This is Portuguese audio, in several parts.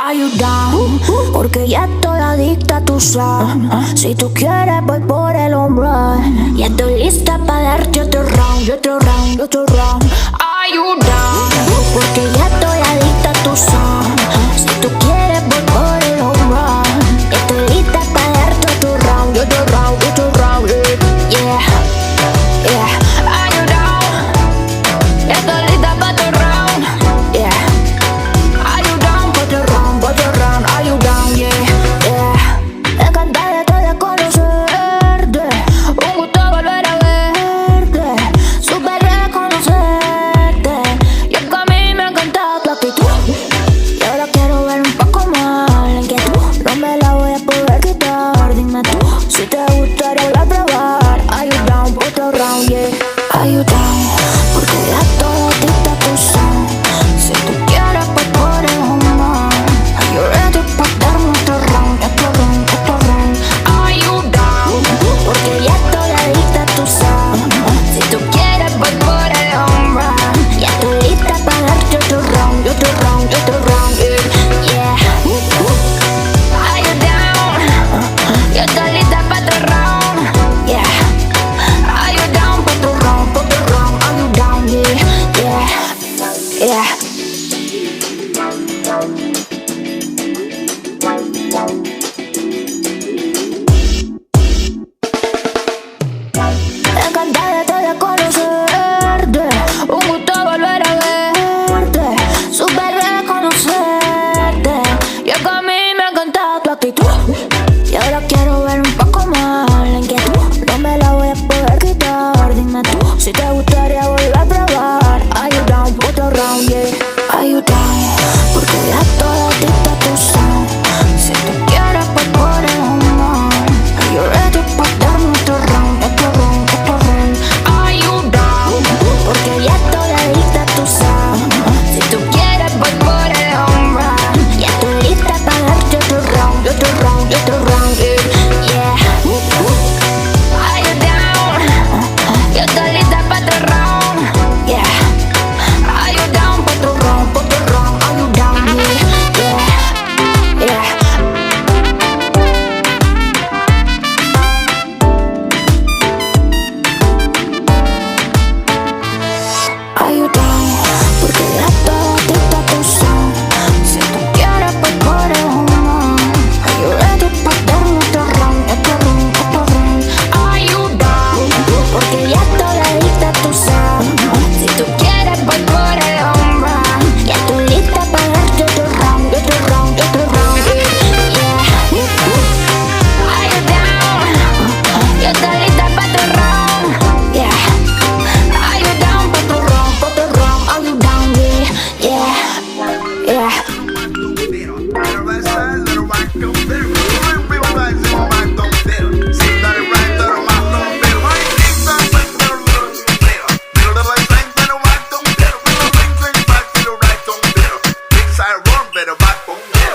Are you down? Porque ya estoy adicta a tu sound. Si tú quieres voy por el home run. Ya estoy lista para darte otro round, otro round, otro round. Are you down? Porque ya estoy adicta a tu sound. Si tú quieres voy por el home run. Ya estoy lista para darte otro round, otro round, otro round. Yeah, yeah. Are you down? Ya estoy lista para otro round. Yeah. Are you down? Put the round, are you down? Yeah, yeah. Encantada de conocerte, un gusto volver a verte, súper reconocerte. Y es que a mí me encanta tu actitud, y ahora quiero ver un poco más la inquietud. No me la voy a poder quitar, dime tú si te gustaría volver a probar. Are you down? Put the round, yeah. Are you down? Porque ya todo dicta tu son. Si tú quieres pues por el home run. Are you ready pa' darme otro round, otro round, otro round? Are you down? Porque ya estoy adicta a tu sound. Si tú quieres voy por el home run. Ya estoy lista pa' darte otro round, otro round, otro round. Yeah. Are you down? Yo estoy lista pa' otro round. Yeah. Are you down? Pa' otro round, pa' otro round. Are you down? Yeah, yeah, yeah. Encantada de conocerte, un gusto volver a verte, súper reconocerte. Y es que a mí me encanta tu actitud, y ahora quiero ver un poco más la inquietud. No me la voy a poder quitar, dime tú si te gustaría volver a probar. Are you down? Put the round, yeah. Are you down? Porque ya todo dicta tu sound. Si tú quieres pues por el home run. Are you ready pa' darme otro round, otro round, otro round? Are you down? Porque ya estoy adicta a tu sound. Si tú quieres voy por el home run. Ya estoy lista para darte otro round, otro round, otro round. Yeah. Are you down? Yo estoy lista para otro round. Yeah. Are you down? Pa' otro round, pa' otro round. Are you down? Yeah, yeah, yeah. Are you down? Porque ya todo dicta tu sound. Si tú quieres pues por el home run. Are you ready pa' darme otro round, otro round, otro round? Are you down? Porque ya estoy adicta a tu sound. Si tú quieres voy por el home run. Ya estoy lista para darte otro round, otro round, otro round. Yeah. Are you down? Yo estoy lista para otro round. Yeah. Are you down? Pa' otro round, pa' otro round. Are you down? Yeah, yeah.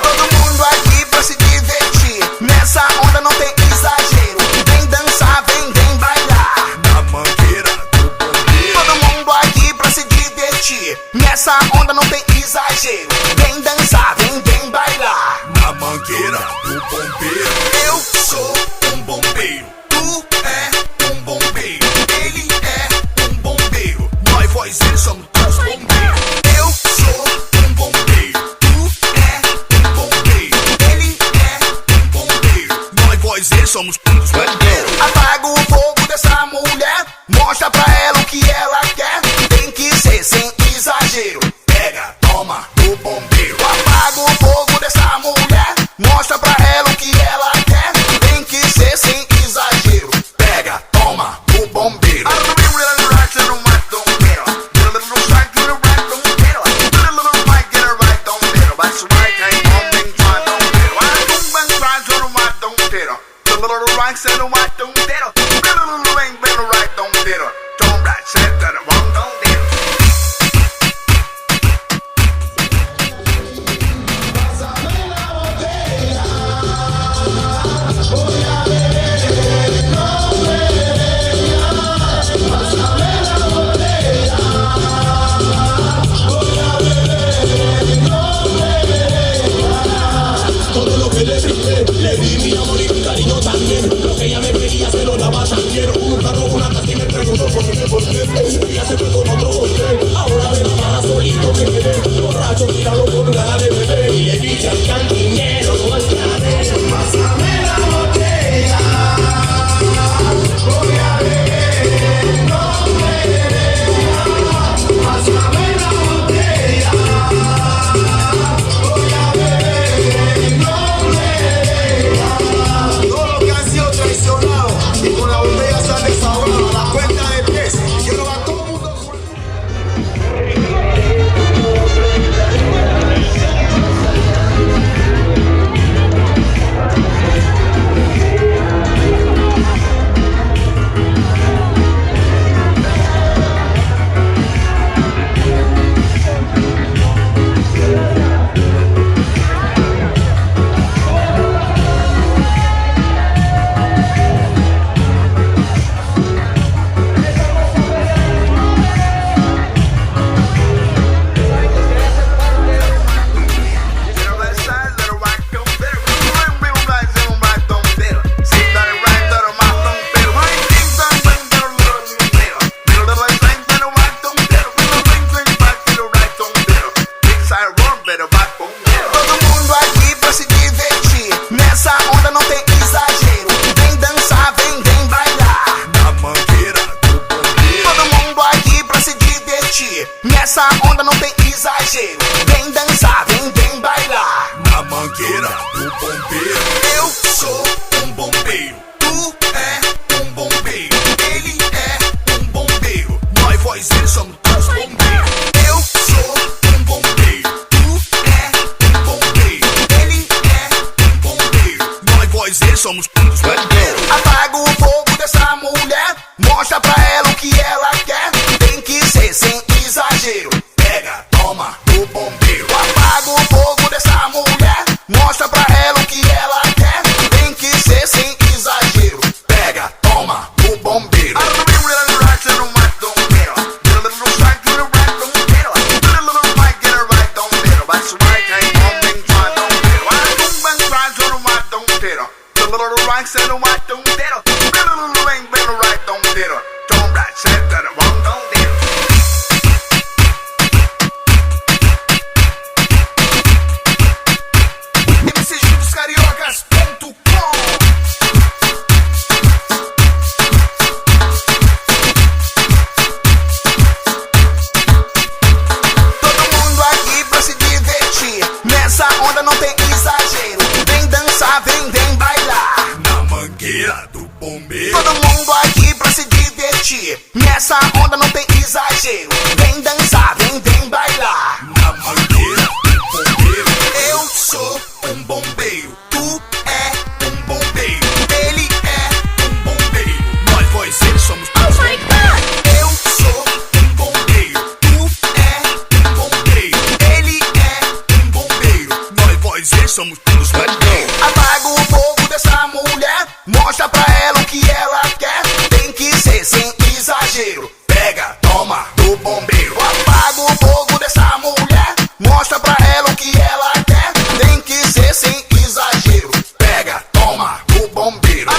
Todo mundo aqui pra se divertir. Nessa onda não tem exagero. Vem dançar, vem bailar. Na mangueira do bombeiro. Todo mundo aqui pra se divertir. Nessa onda não tem exagero. Vem dançar, vem bailar. Na mangueira do bombeiro. Eu sou um bombeiro. Tu é um bombeiro. Ele é um bombeiro. Nós voz somos todos bombeiros. Eu sou um bombeiro. Tu é um bombeiro. Ele é um bombeiro. Nós voz somos todos bombeiros. Apaga o fogo dessa mulher. Mostra pra ela o que ela quer. Tem que ser sem exagero. Pega, toma, do bombeiro. Apaga o fogo dessa mulher. Mostra pra ela o que ela quer. Tem que ser sem exagero. Pega, toma, do bombeiro. Right, voz somos todos bandeiros. Apaga o fogo dessa mulher, mostra pra ela o que ela quer. Tem que ser sem exagero. Pega, toma, do bombeiro. Apaga o fogo dessa mulher, mostra pra ela o que ela quer. Tem que ser sem exagero. Pega, toma, do bombeiro. Nessa onda não tem exagero. Vem dançar, vem bailar. Na mangueira do bombeiro. Eu sou um bombeiro. Tu é um bombeiro. Ele é um bombeiro. Nós voz somos todos bombeiros. Eu sou um bombeiro. Tu é um bombeiro. Ele é um bombeiro. Nós voz somos todos bandeiros. Apaga o fogo dessa mulher, mostra pra ela o que ela quer. Tem que ser sem exagero. Pega, toma, do bombeiro. Apaga o fogo dessa mulher, mostra pra ela o que ela quer. Tem que ser sem exagero. Pega, toma, do bombeiro.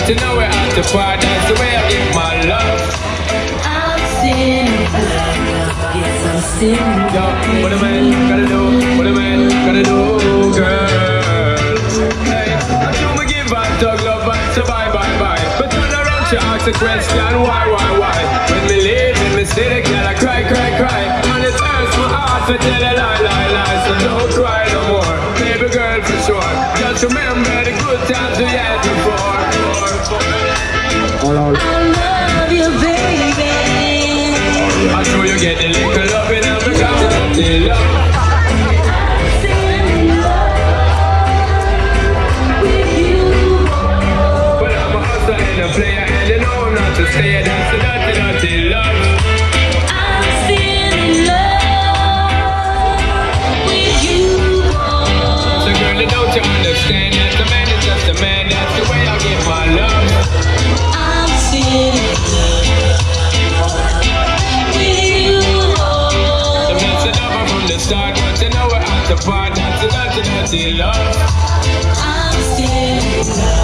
You know we're at the part, that's the way I give my love. I'm still in love, yes I'm still in love. What a man gotta do, what a man gotta do, girl. Hey, I do me give and tug love and say bye, bye, bye. But turn around she ask the question, why? When me leave, when me see the girl I cry. And it hurts my heart to tell a lie. So don't cry no more, baby girl for sure. Just remember the good times we had before. I love you, baby. I know you get the little love in every God. The love. I'm still in love with you. But I'm a hustler and a player, and you know not to stay. That's the dirty love. I'm still in love with you. So girl, don't you understand that the man is just a man? That's the way I give my love. Start, but you know we're at the part. That's the dirty love. I'm still in love.